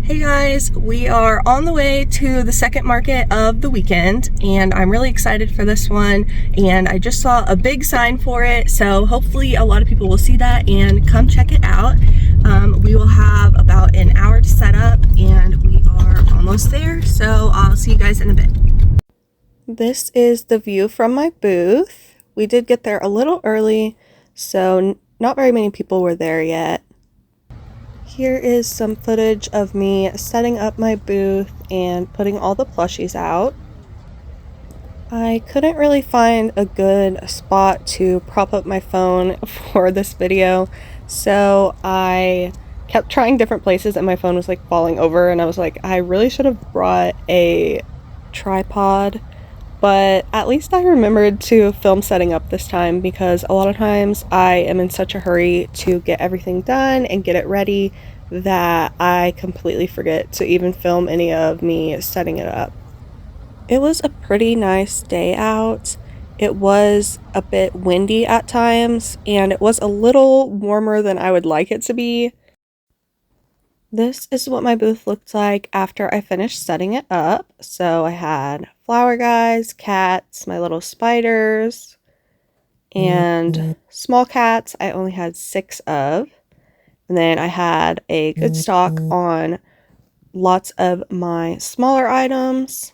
Hey guys, we are on the way to the second market of the weekend and I'm really excited for this one, and I just saw a big sign for it, so hopefully a lot of people will see that and come check it out. We will have about an hour to set up and we are almost there, so I'll see you guys in a bit. This is the view from my booth. We did get there a little early, so not very many people were there yet. Here is some footage of me setting up my booth and putting all the plushies out. I couldn't really find a good spot to prop up my phone for this video, so I kept trying different places and my phone was like falling over, and I was like, I really should have brought a tripod, but at least I remembered to film setting up this time, because a lot of times I am in such a hurry to get everything done and get it ready that I completely forget to even film any of me setting it up. It was a pretty nice day out. It was a bit windy at times and it was a little warmer than I would like it to be. This is what my booth looked like after I finished setting it up. So I had flower guys, cats, my little spiders, and small cats I only had 6 of. And then I had a good stock on lots of my smaller items.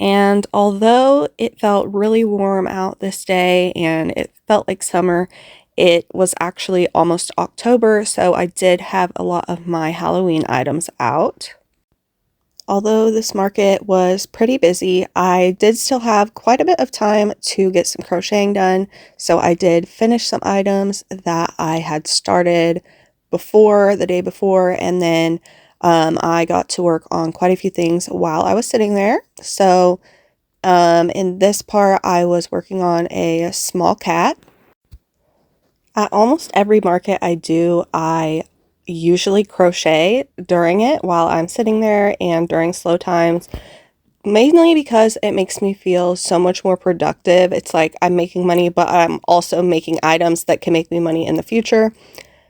And although it felt really warm out this day and it felt like summer, it was actually almost October, so I did have a lot of my Halloween items out. Although this market was pretty busy, I did still have quite a bit of time to get some crocheting done, so I did finish some items that I had started before, the day before, and then I got to work on quite a few things while I was sitting there. So in this part, I was working on a small cat. At almost every market I do, I usually crochet during it while I'm sitting there and during slow times, mainly because it makes me feel so much more productive. It's like I'm making money, but I'm also making items that can make me money in the future.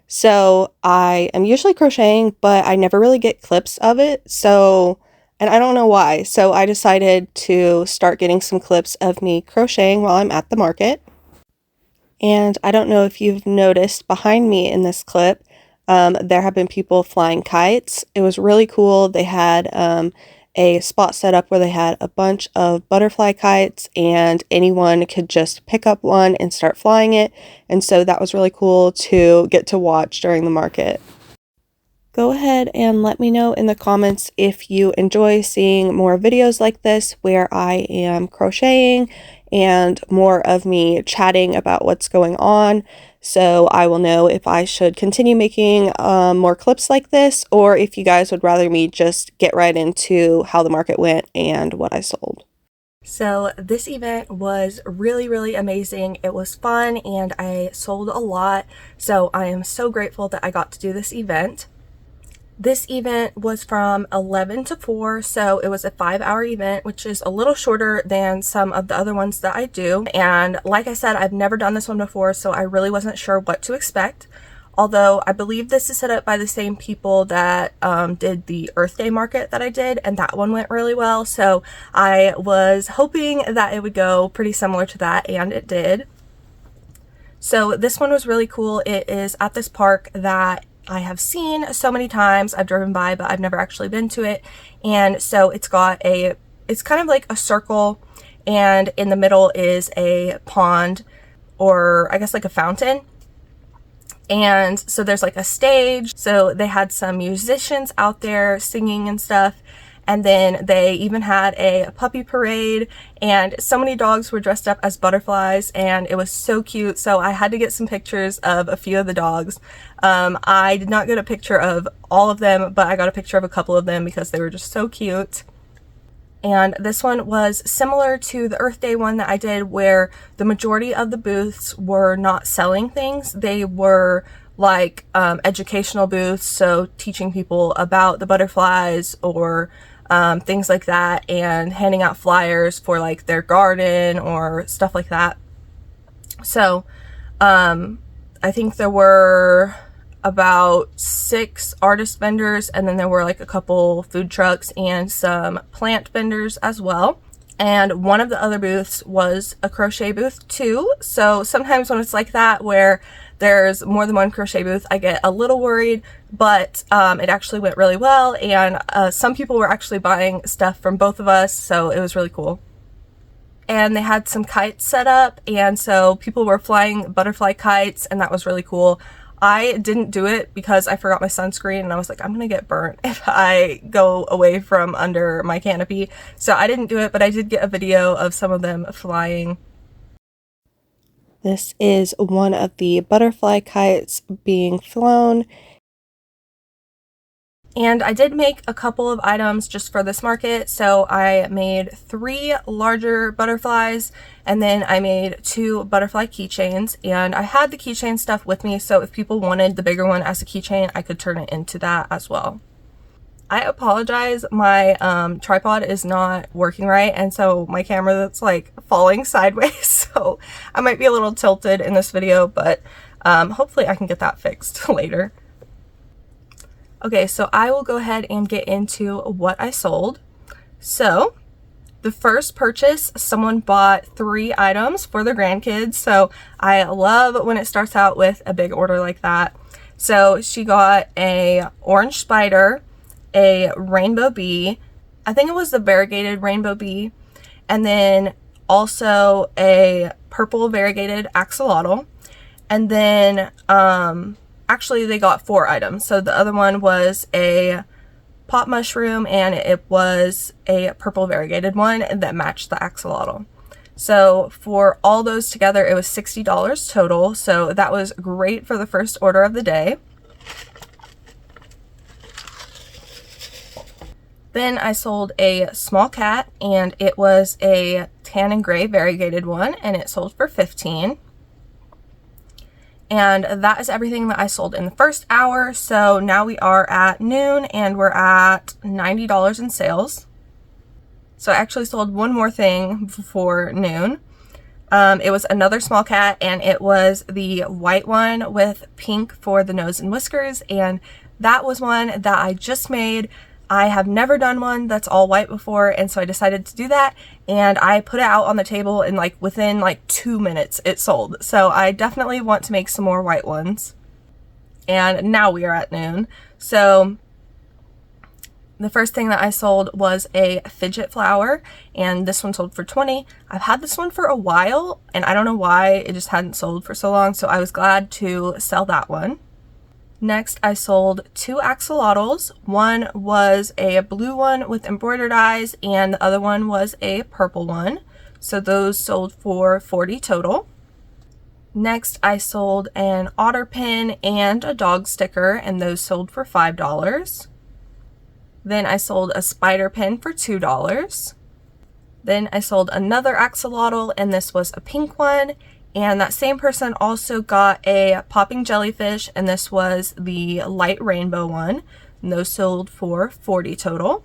So I am usually crocheting, but I never really get clips of it. So, and I don't know why. So I decided to start getting some clips of me crocheting while I'm at the market. And I don't know if you've noticed behind me in this clip, there have been people flying kites. It was really cool. They had a spot set up where they had a bunch of butterfly kites and anyone could just pick up one and start flying it. And so that was really cool to get to watch during the market. Go ahead and let me know in the comments if you enjoy seeing more videos like this where I am crocheting and more of me chatting about what's going on, so I will know if I should continue making more clips like this, or if you guys would rather me just get right into how the market went and what I sold. So this event was really amazing. It was fun and I sold a lot, so I am so grateful that I got to do this event. This event was from 11 to 4, so it was a 5-hour event, which is a little shorter than some of the other ones that I do. And like I said, I've never done this one before, so I really wasn't sure what to expect. Although I believe this is set up by the same people that did the Earth Day market that I did, and that one went really well. So I was hoping that it would go pretty similar to that, and it did. So this one was really cool. It is at this park that I have seen so many times. I've driven by, but I've never actually been to it. And so it's kind of like a circle, and in the middle is a pond, or I guess like a fountain. And so there's like a stage. So they had some musicians out there singing and stuff. And then they even had a puppy parade, and so many dogs were dressed up as butterflies, and it was so cute. So I had to get some pictures of a few of the dogs. I did not get a picture of all of them, but I got a picture of a couple of them because they were just so cute. And this one was similar to the Earth Day one that I did, where the majority of the booths were not selling things. They were like educational booths, so teaching people about the butterflies or things like that, and handing out flyers for like their garden or stuff like that. So I think there were about 6 artist vendors, and then there were like a couple food trucks and some plant vendors as well. And one of the other booths was a crochet booth too. So sometimes when it's like that where there's more than one crochet booth, I get a little worried, but it actually went really well, and some people were actually buying stuff from both of us, so it was really cool. And they had some kites set up, and so people were flying butterfly kites, and that was really cool. I didn't do it because I forgot my sunscreen, and I was like, I'm gonna get burnt if I go away from under my canopy. So I didn't do it, but I did get a video of some of them flying. This is one of the butterfly kites being flown. And I did make a couple of items just for this market. So I made 3 larger butterflies, and then I made 2 butterfly keychains, and I had the keychain stuff with me, so if people wanted the bigger one as a keychain, I could turn it into that as well. I apologize, my tripod is not working right, and so my camera that's like falling sideways, so I might be a little tilted in this video, but hopefully I can get that fixed later. Okay, so I will go ahead and get into what I sold. So the first purchase, someone bought 3 items for their grandkids, so I love when it starts out with a big order like that. So she got a orange spider, a rainbow bee, I think it was the variegated rainbow bee, and then also a purple variegated axolotl, and then actually they got 4 items. So the other one was a pot mushroom, and it was a purple variegated one that matched the axolotl. So for all those together, it was $60 total, so that was great for the first order of the day. Then I sold a small cat, and it was a tan and gray variegated one, and it sold for $15. And that is everything that I sold in the first hour. So now we are at noon, and we're at $90 in sales. So I actually sold one more thing before noon. It was another small cat, and it was the white one with pink for the nose and whiskers, and that was one that I just made. I have never done one that's all white before, and so I decided to do that, and I put it out on the table, and like within like 2 minutes it sold. So I definitely want to make some more white ones. And now we are at noon. So the first thing that I sold was a Fidget Flower, and this one sold for $20. I've had this one for a while, and I don't know why it just hadn't sold for so long, so I was glad to sell that one. Next, I sold 2 axolotls. One was a blue one with embroidered eyes, and the other one was a purple one. So those sold for $40 total. Next, I sold an otter pin and a dog sticker, and those sold for $5. Then I sold a spider pin for $2. Then I sold another axolotl, and this was a pink one. And that same person also got a popping jellyfish, and this was the light rainbow one, and those sold for $40 total.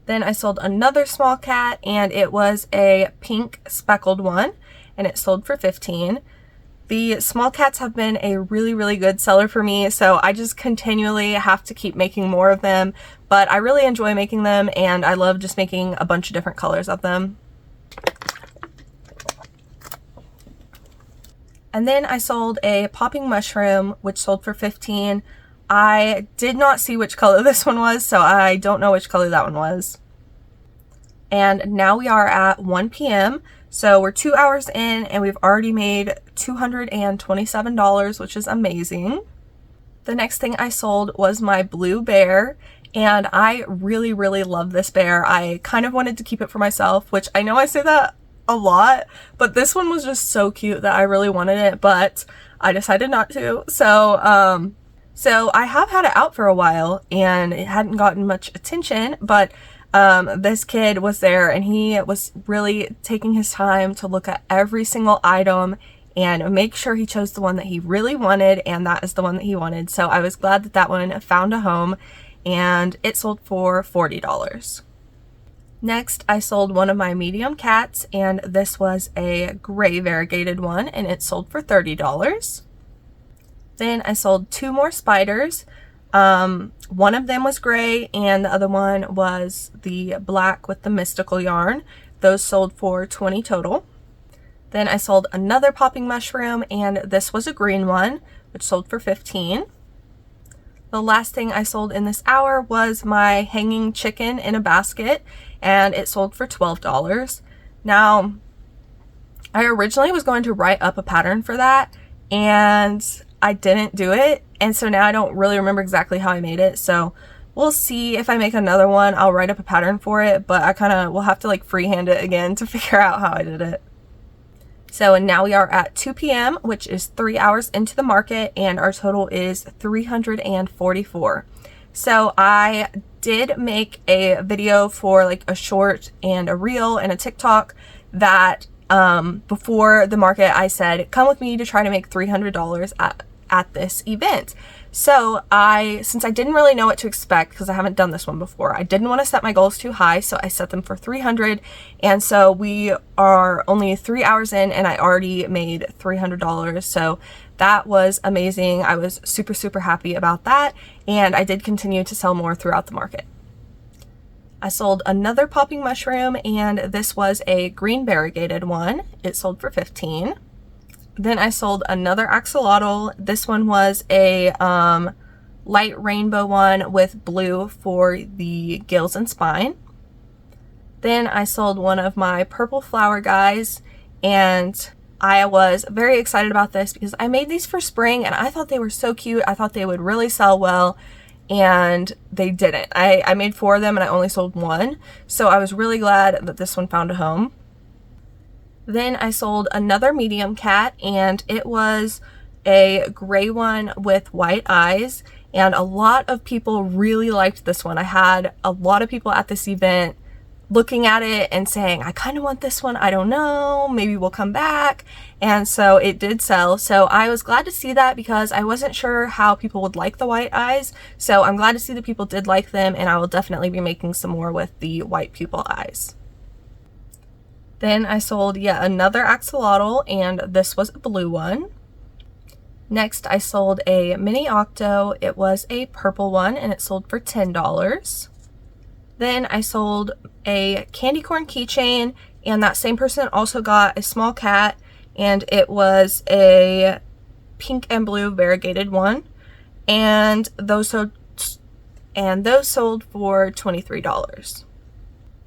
Then I sold another small cat, and it was a pink speckled one, and it sold for $15. The small cats have been a really good seller for me, so I just continually have to keep making more of them, but I really enjoy making them, and I love just making a bunch of different colors of them. And then I sold a popping mushroom, which sold for $15. I did not see which color this one was, so I don't know which color that one was. And now we are at 1 p.m. So we're 2 hours in, and we've already made $227, which is amazing. The next thing I sold was my blue bear, and I really love this bear. I kind of wanted to keep it for myself, which I know I say that a lot, but this one was just so cute that I really wanted it, but I decided not to. So I have had it out for a while, and it hadn't gotten much attention, but this kid was there, and he was really taking his time to look at every single item and make sure he chose the one that he really wanted, and that is the one that he wanted. So I was glad that that one found a home, and it sold for $40. Next, I sold one of my medium cats, and this was a gray variegated one, and it sold for $30. Then I sold 2 more spiders. One of them was gray and the other one was the black with the mystical yarn. Those sold for 20 total. Then I sold another popping mushroom, and this was a green one, which sold for 15. The last thing I sold in this hour was my hanging chicken in a basket, and it sold for $12. Now, I originally was going to write up a pattern for that, and I didn't do it, and so now I don't really remember exactly how I made it. So we'll see if I make another one. I'll write up a pattern for it, but I kind of will have to like freehand it again to figure out how I did it. So and now we are at 2 p.m., which is 3 hours into the market, and our total is 344. So I did make a video for like a short and a reel and a TikTok that before the market I said, come with me to try to make $300 at this event. So since I didn't really know what to expect because I haven't done this one before, I didn't want to set my goals too high, so I set them for 300. And so we are only 3 hours in and I already made $300. So that was amazing. I was super, super happy about that. And I did continue to sell more throughout the market. I sold another popping mushroom, and this was a green variegated one. It sold for 15. Then I sold another axolotl. This one was a light rainbow one with blue for the gills and spine. Then I sold one of my purple flower guys, and I was very excited about this because I made these for spring and I thought they were so cute. I thought they would really sell well, and they didn't. I made 4 of them and I only sold 1. So I was really glad that this one found a home. Then I sold another medium cat, and it was a gray one with white eyes, and a lot of people really liked this one. I had a lot of people at this event looking at it and saying, I kind of want this one, I don't know, maybe we'll come back. And so it did sell. So I was glad to see that because I wasn't sure how people would like the white eyes. So I'm glad to see that people did like them, and I will definitely be making some more with the white pupil eyes. Then I sold yet another axolotl, and this was a blue one. Next, I sold a mini octo. It was a purple one, and it sold for $10. Then I sold a candy corn keychain, and that same person also got a small cat, and it was a pink and blue variegated one, and those sold for $23.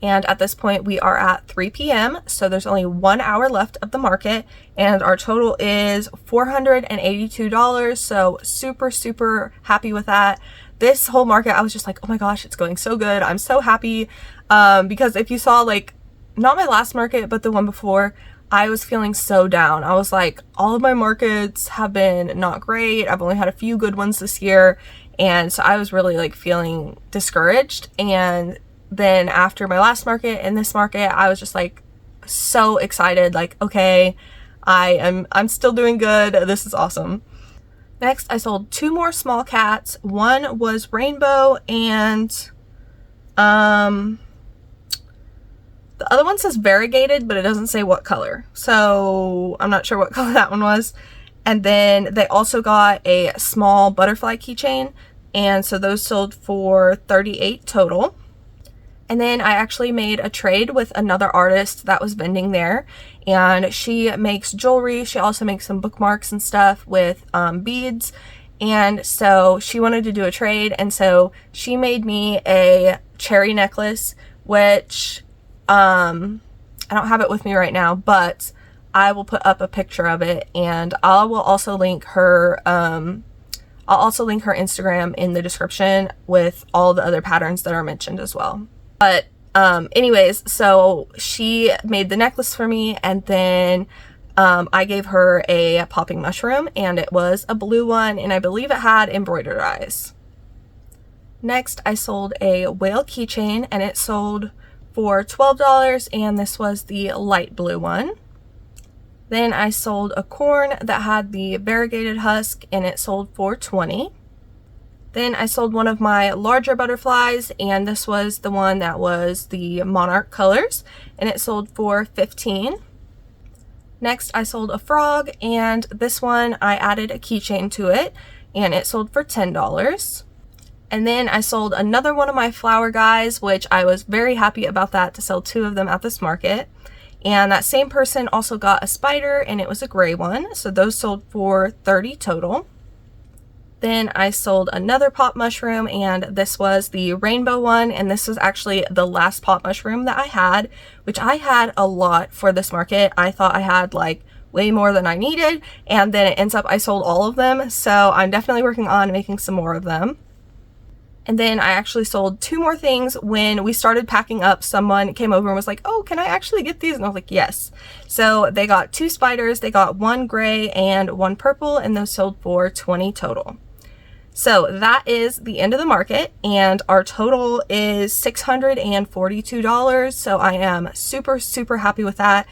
And at this point we are at 3 p.m. so there's only 1 hour left of the market, and our total is $482. So super, super happy with that. This whole market, I was just like, oh my gosh, it's going so good. I'm so happy. Because if you saw, like, not my last market, but the one before, I was feeling so down. I was like, all of my markets have been not great. I've only had a few good ones this year. And so I was really like feeling discouraged. And then after my last market and this market, I was just like so excited, like, okay, I'm still doing good. This is awesome. Next, I sold 2 more small cats. One was rainbow, and the other one says variegated, but it doesn't say what color. So I'm not sure what color that one was. And then they also got a small butterfly keychain, and so those sold for $38 total. And then I actually made a trade with another artist that was vending there, and she makes jewelry. She also makes some bookmarks and stuff with beads, and so she wanted to do a trade, and so she made me a cherry necklace, which I don't have it with me right now, but I will put up a picture of it, and I will also link her Instagram in the description with all the other patterns that are mentioned as well. But anyways, so she made the necklace for me, and then I gave her a popping mushroom, and it was a blue one, and I believe it had embroidered eyes. Next, I sold a whale keychain, and it sold for $12, and this was the light blue one. Then I sold a corn that had the variegated husk, and it sold for $20. Then I sold one of my larger butterflies, and this was the one that was the Monarch colors, and it sold for $15. Next, I sold a frog, and this one I added a keychain to it, and it sold for $10. And then I sold another one of my flower guys, which I was very happy about that, to sell 2 of them at this market. And that same person also got a spider, and it was a gray one, so those sold for $30 total. Then I sold another pop mushroom, and this was the rainbow one, and this was actually the last pop mushroom that I had, which I had a lot for this market. I thought I had like way more than I needed, and then it ends up I sold all of them, so I'm definitely working on making some more of them. And then I actually sold 2 more things. When we started packing up, someone came over and was like, oh, can I actually get these? And I was like, yes. So they got 2 spiders, they got 1 gray and 1 purple, and those sold for $20 total. So that is the end of the market, and our total is $642. So I am super, super happy with that.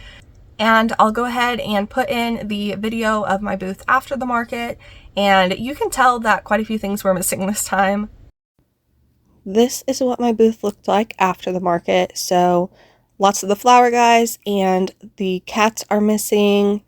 And I'll go ahead and put in the video of my booth after the market, and you can tell that quite a few things were missing this time. This is what my booth looked like after the market. So lots of the flower guys, and the cats are missing.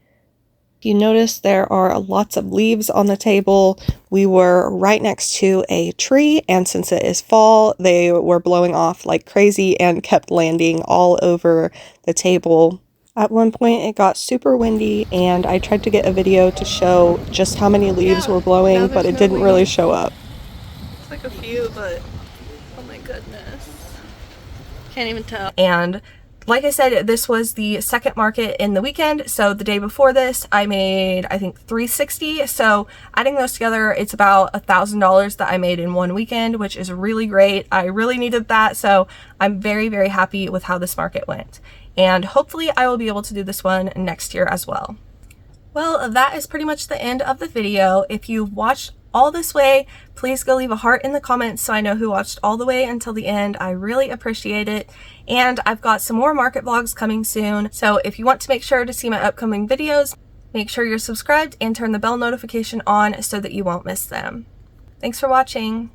You notice there are lots of leaves on the table. We were right next to a tree, and since it is fall, they were blowing off like crazy and kept landing all over the table. At one point it got super windy, and I tried to get a video to show just how many leaves were blowing, but it didn't really show up. It's like a few, but oh my goodness. Can't even tell. And like I said, this was the second market in the weekend. So the day before this, I made, I think, $360. So adding those together, it's about $1,000 that I made in one weekend, which is really great. I really needed that. So I'm very, very happy with how this market went. And hopefully I will be able to do this one next year as well. Well, that is pretty much the end of the video. If you've watched all this way, please go leave a heart in the comments so I know who watched all the way until the end. I really appreciate it. And I've got some more market vlogs coming soon. So if you want to make sure to see my upcoming videos, make sure you're subscribed and turn the bell notification on so that you won't miss them. Thanks for watching.